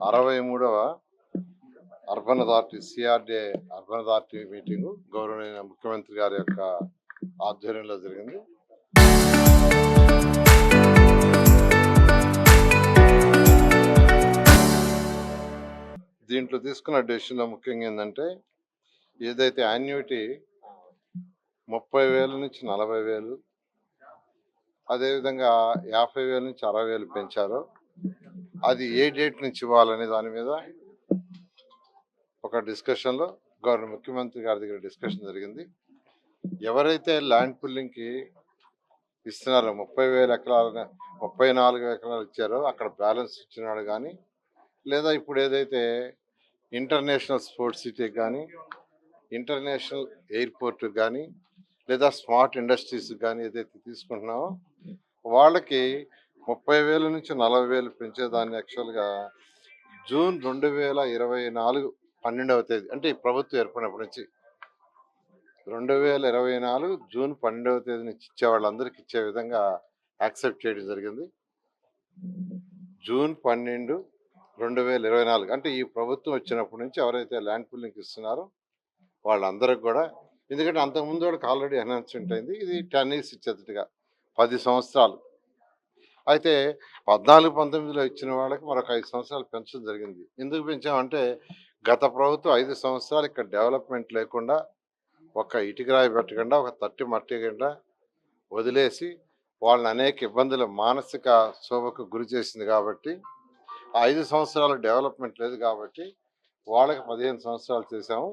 63వ urban authority CRDA urban authority meeting గౌరవనీయ ముఖ్యమంత్రి గారి యొక్క ఆధ్వర్యంలో జరిగింది. దీంట్లో తీసుకున్న డెసిషన్లో ముఖ్యంగా ఏంటంటే, ఏదైతే యాన్యుటీ 30,000 నుంచి 40,000, అదేవిధంగా 50,000 నుంచి 60,000 పెంచారో అది ఏ డేట్ నుంచి ఇవ్వాలనే దాని మీద ఒక డిస్కషన్లో గవర్నర్ ముఖ్యమంత్రి గారి దగ్గర డిస్కషన్ జరిగింది. ఎవరైతే ల్యాండ్ పుల్లింగ్కి ఇస్తున్నారో 30,000 ఎకరాలు 34 ఎకరాలు ఇచ్చారో అక్కడ బ్యాలెన్స్ ఇచ్చినాడు కానీ, లేదా ఇప్పుడు ఏదైతే ఇంటర్నేషనల్ స్పోర్ట్స్ సిటీకి కానీ, ఇంటర్నేషనల్ ఎయిర్పోర్ట్కి కానీ, లేదా స్మార్ట్ ఇండస్ట్రీస్కి కానీ ఏదైతే తీసుకుంటున్నామో వాళ్ళకి 30,000 నుంచి 40,000 పెంచేదాన్ని యాక్చువల్గా జూన్ 2024 12వ తేదీ, అంటే ఈ ప్రభుత్వం ఏర్పడినప్పటి నుంచి 2024 జూన్ 12వ తేదీ నుంచి ఇచ్చే వాళ్ళందరికీ ఇచ్చే విధంగా యాక్సెప్ట్ చేయడం జరిగింది. జూన్ 12, 2024 అంటే ఈ ప్రభుత్వం వచ్చినప్పటి నుంచి ఎవరైతే ల్యాండ్ పుల్లింగ్ ఇస్తున్నారో వాళ్ళందరికి కూడా, ఎందుకంటే అంతకుముందు వాళ్ళకి ఆల్రెడీ అనౌన్స్మెంట్ అయింది, ఇది 10 years ఇచ్చేటట్టుగా 10 సంవత్సరాలు. అయితే 14-19లో ఇచ్చిన వాళ్ళకి మరొక 5 సంవత్సరాలు పెంచడం జరిగింది. ఎందుకు పెంచామంటే, గత ప్రభుత్వం 5 సంవత్సరాలు ఇక్కడ డెవలప్మెంట్ లేకుండా, ఒక ఇటుకరాయి పెట్టకుండా, ఒక తట్టి మట్టికుండా వదిలేసి వాళ్ళని అనేక ఇబ్బందులు, మానసిక శోభకు గురి చేసింది. కాబట్టి 5 సంవత్సరాలు డెవలప్మెంట్ లేదు కాబట్టి వాళ్ళకి 15 సంవత్సరాలు చేశాము.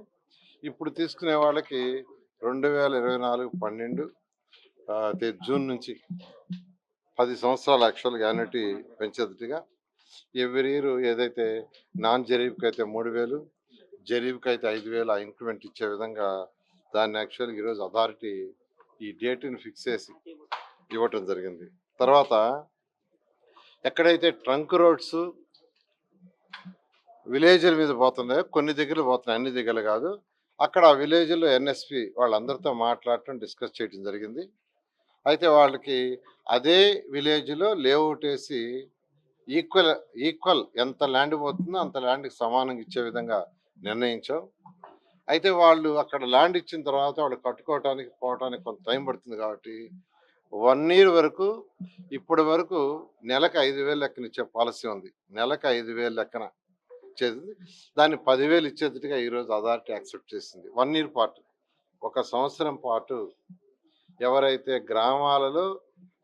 ఇప్పుడు తీసుకునే వాళ్ళకి 2024 12 జూన్ నుంచి 10 సంవత్సరాలు యాక్చువల్గా యాన్యుటీ పెంచేదిగా, ఎవ్రీ ఇయర్ ఏదైతే నాన్ జరీబ్కి అయితే 3,000, జరీబ్కి అయితే 5,000 ఇంక్రిమెంట్ ఇచ్చే విధంగా దాన్ని యాక్చువల్గా ఈరోజు అథారిటీ ఈ డేట్ని ఫిక్స్ చేసి ఇవ్వటం జరిగింది. తర్వాత ఎక్కడైతే ట్రంక్ రోడ్స్ విలేజ్ల మీద పోతున్నాయో, కొన్ని దగ్గర పోతున్నాయి, అన్ని దగ్గర కాదు, అక్కడ ఆ విలేజ్లో ఎన్ఎస్పి వాళ్ళందరితో మాట్లాడటం, డిస్కస్ చేయడం జరిగింది. అయితే వాళ్ళకి అదే విలేజ్లో లేఅవుట్ వేసి ఈక్వల్ ఎంత ల్యాండ్ పోతుందో అంత ల్యాండ్కి సమానంగా ఇచ్చే విధంగా నిర్ణయించాం. అయితే వాళ్ళు అక్కడ ల్యాండ్ ఇచ్చిన తర్వాత వాళ్ళు కట్టుకోవటానికి పోవటానికి కొంత టైం పడుతుంది కాబట్టి 1 year వరకు, ఇప్పటి వరకు నెలకు 5,000 లెక్కన ఇచ్చే పాలసీ ఉంది. నెలకు 5,000 లెక్కన ఇచ్చేది, దాన్ని 10,000 ఇచ్చేదిగా ఈరోజు అథారిటీ యాక్సెప్ట్ చేసింది. 1 year పాటు, 1 సంవత్సరం పాటు ఎవరైతే గ్రామాలలో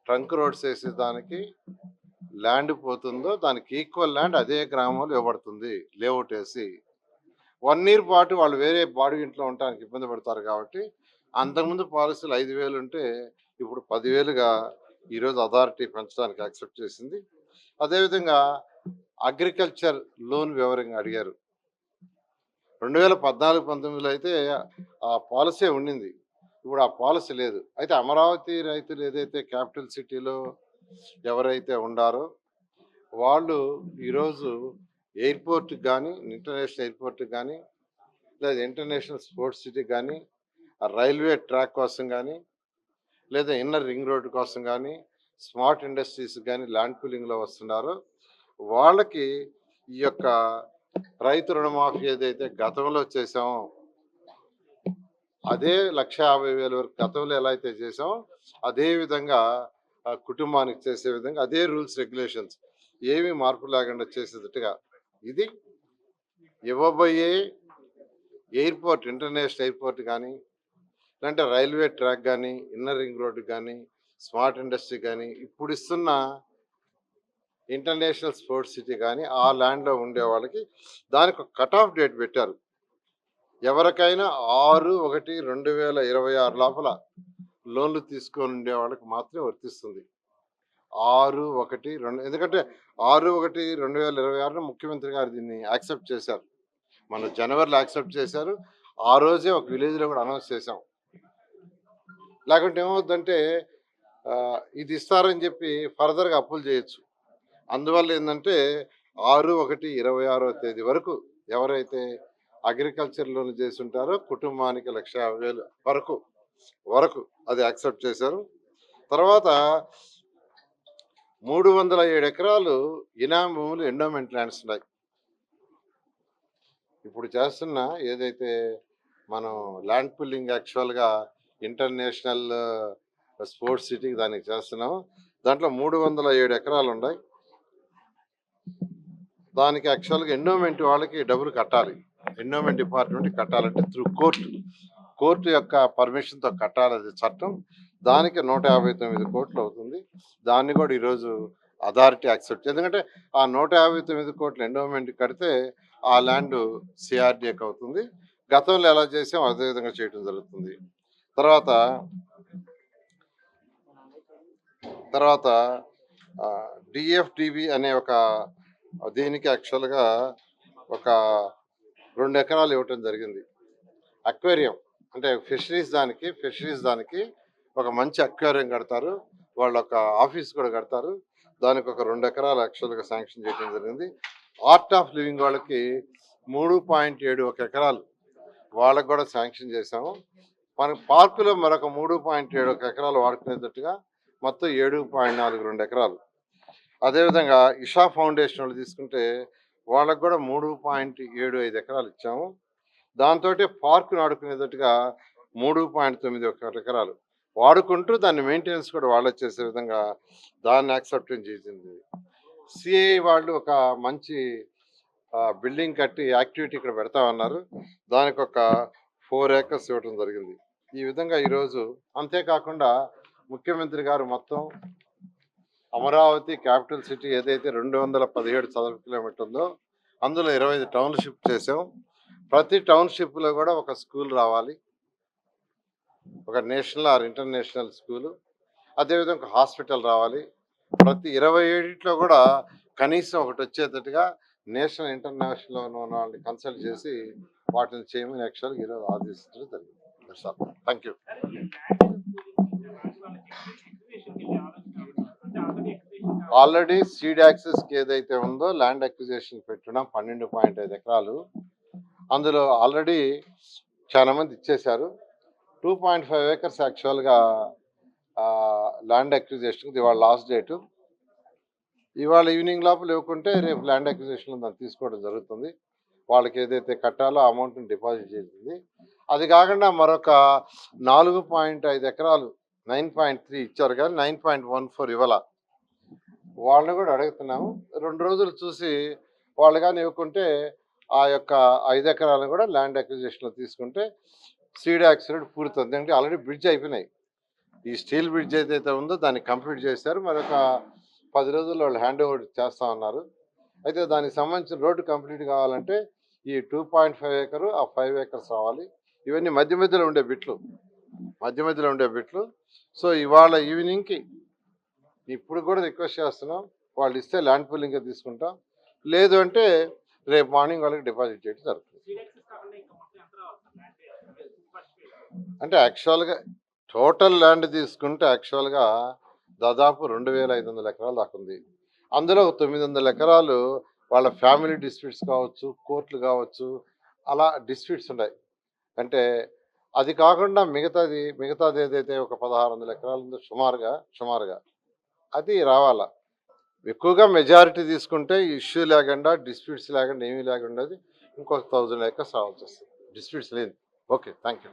ట్రంక్ రోడ్స్ వేసేదానికి ల్యాండ్ పోతుందో దానికి ఈక్వల్ ల్యాండ్ అదే గ్రామంలో ఇవ్వబడుతుంది లేఅవుట్ వేసి. 1 year పాటు వాళ్ళు వేరే బాడీ ఇంట్లో ఉండడానికి ఇబ్బంది పడతారు కాబట్టి, అంతకుముందు పాలసీలు 5,000 ఉంటే ఇప్పుడు 10,000గా ఈరోజు అథారిటీ పెంచడానికి యాక్సెప్ట్ చేసింది. అదేవిధంగా అగ్రికల్చర్ లోన్ వివరంగా అడిగారు. 2014-19లో అయితే ఆ పాలసీ ఉండింది, ఇప్పుడు ఆ పాలసీ లేదు. అయితే అమరావతి రైతులు ఏదైతే క్యాపిటల్ సిటీలో ఎవరైతే ఉండారో వాళ్ళు ఈరోజు ఎయిర్పోర్ట్కి కానీ, ఇంటర్నేషనల్ ఎయిర్పోర్ట్కి కానీ, లేదా ఇంటర్నేషనల్ స్పోర్ట్స్ సిటీకి కానీ, రైల్వే ట్రాక్ కోసం కానీ, లేదా ఇన్నర్ రింగ్ రోడ్డు కోసం కానీ, స్మార్ట్ ఇండస్ట్రీస్ కానీ ల్యాండ్ పూలింగ్లో వస్తున్నారో వాళ్ళకి ఈ యొక్క రైతు రుణమాఫీ ఏదైతే గతంలో చేసామో అదే 1,50,000 వరకు గతంలో ఎలా అయితే చేసామో అదే విధంగా కుటుంబానికి చేసే విధంగా అదే రూల్స్ రెగ్యులేషన్స్ ఏమీ మార్పు లేకుండా చేసేటట్టుగా ఇది ఇవ్వబోయే ఎయిర్పోర్ట్, ఇంటర్నేషనల్ ఎయిర్పోర్ట్ కానీ, లేదంటే రైల్వే ట్రాక్ కానీ, ఇన్నర్ రింగ్ రోడ్డు కానీ, స్మార్ట్ ఇండస్ట్రీ కానీ, ఇప్పుడు ఇస్తున్న ఇంటర్నేషనల్ స్పోర్ట్స్ సిటీ కానీ ఆ ల్యాండ్లో ఉండే వాళ్ళకి దానికి ఒక కట్ ఆఫ్ డేట్ పెట్టారు. ఎవరికైనా 6/1/2026 లోపల లోన్లు తీసుకొని ఉండే వాళ్ళకి మాత్రమే వర్తిస్తుంది. 6/1/2 ఎందుకంటే 6/1/2026 ముఖ్యమంత్రి గారు దీన్ని యాక్సెప్ట్ చేశారు. మన జనవరిలో యాక్సెప్ట్ చేశారు. ఆ రోజే ఒక విలేజ్లో కూడా అనౌన్స్ చేశాం. లేకుంటే ఏమవుతుందంటే ఇది ఇస్తారని చెప్పి ఫర్దర్గా అప్పులు చేయొచ్చు. అందువల్ల ఏంటంటే 6/1/26వ తేదీ వరకు ఎవరైతే అగ్రికల్చర్ లోన్ చేసి ఉంటారో కుటుంబానికి 1,50,000 వరకు అది యాక్సెప్ట్ చేశారు. తర్వాత 307 ఎకరాలు ఇనాం భూములు ఎండోమెంట్ ల్యాండ్స్ ఉన్నాయి. ఇప్పుడు చేస్తున్న ఏదైతే మనం ల్యాండ్ పుల్లింగ్ యాక్చువల్గా ఇంటర్నేషనల్ స్పోర్ట్స్ సిటీకి దానికి చేస్తున్నాం. దాంట్లో 307 ఎకరాలు ఉన్నాయి. దానికి యాక్చువల్గా ఎండోమెంట్ వాళ్ళకి డబ్బులు కట్టాలి. ఎండోమెంట్ డిపార్ట్మెంట్ కట్టాలంటే త్రూ కోర్టు యొక్క పర్మిషన్తో కట్టాలి, అది చట్టం. దానికి 159 కోట్లు అవుతుంది. దాన్ని కూడా ఈరోజు అథారిటీ యాక్సెప్ట్, ఎందుకంటే ఆ 159 కోట్లు ఎండోమెంట్ కడితే ఆ ల్యాండ్ సిఆర్డీఏకి అవుతుంది. గతంలో ఎలా చేసాం అదే విధంగా చేయడం జరుగుతుంది. తర్వాత తర్వాత డిఎఫ్డిబి అనే ఒక దీనికి యాక్చువల్గా ఒక 2 ఎకరాలు ఇవ్వటం జరిగింది. అక్వేరియం అంటే ఫిషరీస్ దానికి ఒక మంచి అక్వేరియం కడతారు. వాళ్ళు ఒక ఆఫీస్ కూడా కడతారు. దానికి ఒక 2 ఎకరాలు యాక్చువల్గా శాంక్షన్ చేయడం జరిగింది. ఆర్ట్ ఆఫ్ లివింగ్ వాళ్ళకి 3.71 ఎకరాలు వాళ్ళకు కూడా శాంక్షన్ చేశాము. మన పార్కులో మరొక 3.71 ఎకరాలు వాడుకునేటట్టుగా మొత్తం 7.42 ఎకరాలు. అదేవిధంగా ఇషా ఫౌండేషన్ వాళ్ళు తీసుకుంటే వాళ్ళకు కూడా 3.75 ఎకరాలు ఇచ్చాము. దాంతో పార్కును ఆడుకునేటట్టుగా 3.91 ఎకరాలు వాడుకుంటూ దాన్ని మెయింటెనెన్స్ కూడా వాళ్ళే చేసే విధంగా దాన్ని యాక్సెప్ట్ చేసింది. సిఐ వాళ్ళు ఒక మంచి బిల్డింగ్ కట్టి యాక్టివిటీ ఇక్కడ పెడతామన్నారు. దానికి ఒక 4 ఏకర్స్ ఇవ్వడం జరిగింది. ఈ విధంగా ఈరోజు అంతేకాకుండా ముఖ్యమంత్రి గారు మొత్తం అమరావతి క్యాపిటల్ సిటీ ఏదైతే 217 చదరపు కిలోమీటర్ ఉందో అందులో 25 టౌన్షిప్ చేసాం. ప్రతి టౌన్షిప్లో కూడా ఒక స్కూల్ రావాలి, ఒక నేషనల్ ఆర్ ఇంటర్నేషనల్ స్కూలు, అదేవిధంగా ఒక హాస్పిటల్ రావాలి. ప్రతి 27లో కూడా కనీసం ఒకటి వచ్చేటట్టుగా నేషనల్ ఇంటర్నేషనల్ ఉన్న వాళ్ళని కన్సల్ట్ చేసి వాటిని చేయమని యాక్చువల్గా ఈరోజు ఆదేశించడం జరిగింది. Thank you. ఆల్రెడీ సీడ్ యాక్సెస్కి ఏదైతే ఉందో ల్యాండ్ అక్విజిషన్ పెట్టడం 12.5 ఎకరాలు, అందులో ఆల్రెడీ చాలా మంది ఇచ్చేశారు. 2.5 ఏకర్స్ యాక్చువల్గా ల్యాండ్ అక్విజిషన్కి ఇవాళ లాస్ట్ డేటు. ఇవాళ ఈవినింగ్ లోపల ఇవ్వకుంటే రేపు ల్యాండ్ అక్విజిషన్ దాన్ని తీసుకోవడం జరుగుతుంది. వాళ్ళకి ఏదైతే కట్టాలో అమౌంట్ని డిపాజిట్ చేసింది. అది కాకుండా మరొక 4.5 ఎకరాలు 9.3 ఇచ్చారు కానీ 9.14 ఇవ్వాల. వాళ్ళని కూడా అడుగుతున్నాము. 2 రోజులు చూసి వాళ్ళు కానీ ఇవ్వకుంటే ఆ యొక్క 5 ఎకరాలను కూడా ల్యాండ్ అక్విజిషన్లో తీసుకుంటే సీడ్ యాక్సిడెంట్ పూర్తవుతుంది. ఎందుకంటే ఆల్రెడీ బ్రిడ్జ్ అయిపోయినాయి. ఈ స్టీల్ బ్రిడ్జ్ ఏదైతే ఉందో దాన్ని కంప్లీట్ చేశారు. మరొక 10 రోజుల్లో వాళ్ళు హ్యాండ్ ఓవర్ చేస్తా ఉన్నారు. అయితే దానికి సంబంధించిన రోడ్డు కంప్లీట్ కావాలంటే ఈ 2.5 ఏకరు ఆ 5 ఏకర్స్ రావాలి. ఇవన్నీ మధ్యలో ఉండే బిట్లు. సో ఇవాళ ఈవినింగ్కి ఇప్పుడు కూడా రిక్వెస్ట్ చేస్తున్నాం, వాళ్ళు ఇస్తే ల్యాండ్ పూలింగ్గా తీసుకుంటాం, లేదు అంటే రేపు మార్నింగ్ వాళ్ళకి డిపాజిట్ చేయడం జరుగుతుంది. అంటే యాక్చువల్గా టోటల్ ల్యాండ్ తీసుకుంటే యాక్చువల్గా దాదాపు 2,500 ఎకరాలు దాకా ఉంది. అందులో 900 ఎకరాలు వాళ్ళ ఫ్యామిలీ డిస్ప్యూట్స్ కావచ్చు, కోర్టులు కావచ్చు, అలా డిస్ప్యూట్స్ ఉన్నాయి. అంటే అది కాకుండా మిగతాది ఏదైతే ఒక 1,600 ఎకరాలు ఉందో సుమారుగా అది రావాలా. ఎక్కువగా మెజారిటీ తీసుకుంటే ఇష్యూ లేకుండా డిస్ప్యూట్స్ లేకుండా ఏమీ లేకుండా ఇంకొక 1000 ఏకర్స్ రావాల్సి వస్తుంది డిస్ప్యూట్స్ లేదు. Okay, thank you.